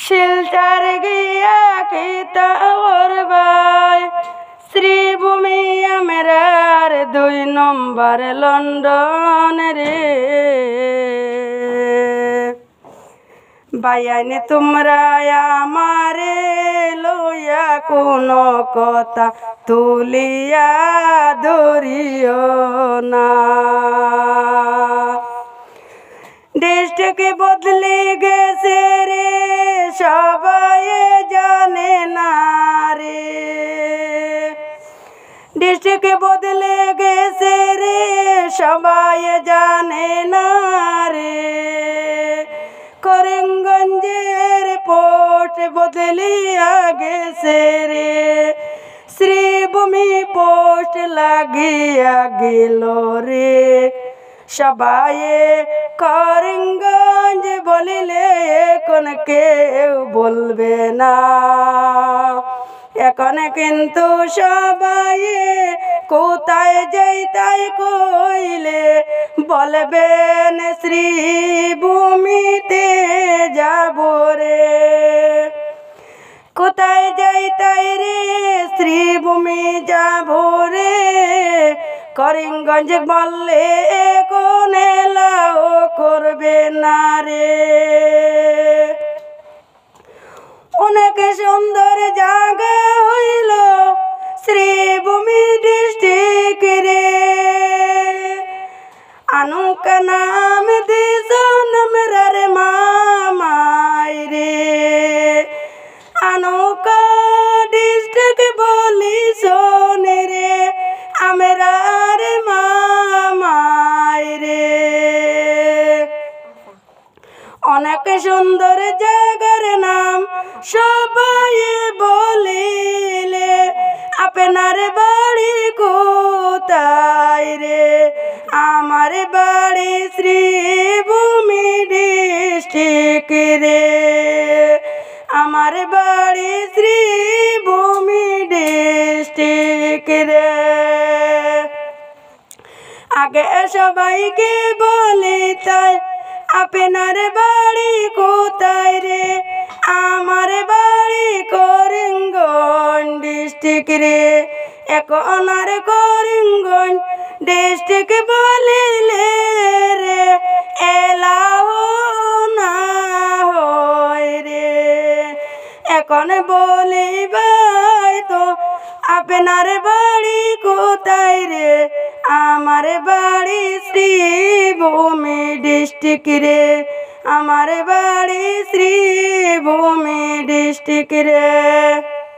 শিলচর গিয়া কিতা করবাই শ্রীভূমি আমরার 2 নম্বর লন্ডন রে। বাইয়াইনে তোমরা আমারে লইয়া কোনো কথা তুলিয়া ধরিও না। দেশটাকে বদলে গেছে রে সবাই জানে না রে। দেশটাকে বদলে গেছে রে সবাই জানে না রে। করিমগঞ্জের পোস্ট বদলিয়া গেছে রে। শ্রীভূমি পোস্ট লাগিয়া গেল রে। সবাই করিমগঞ্জ বলিলে এখন কেউ বলবে না। এখন কিন্তু সবাই কোথায় যাইতাই কইলে বলবেন শ্রীভূমিতে যাব রে। কোথায় যাইতাই রে শ্রীভূমি যাব রে। করিমগঞ্জ বললে কোন এলাও করবে না রে। অনেক সুন্দর জায়গা হইল শ্রীভূমি ডিস্ট্রিক্ট রে। আনুক নাম দিস নামরার মামাই রে। আনুকা ডিস্ট্রিক্ট বলি শোনে রে আমরার মামাই রে। অনেক সুন্দর জায়গার নাম সবাই বলিলে আপনার বাড়ি কোথায় রে। আমার বাড়ি শ্রীভূমি ডিস্ট্রিক্ট রে। আমার বাড়ি শ্রীভূমি ডিস্ট্রিক্ট রে। আগে সবাইকে বলি তাই আপনার বাড়ি কোথায় রে। আমার বাড়ি করিমগঞ্জ ডিস্ট্রিক্ট রে। এখন আর করিমগঞ্জ ডিস্ট্রিক্ট বলিলে রে এলাও না হয় রে। এখন বলিবাই তো আপনার বাড়ি কোথায় রে। আমার বাড়ি শ্রীভূমি ডিস্ট্রিক্ট রে। আমার বাড়ি শ্রীভূমি ডিস্ট্রিক্ট রে।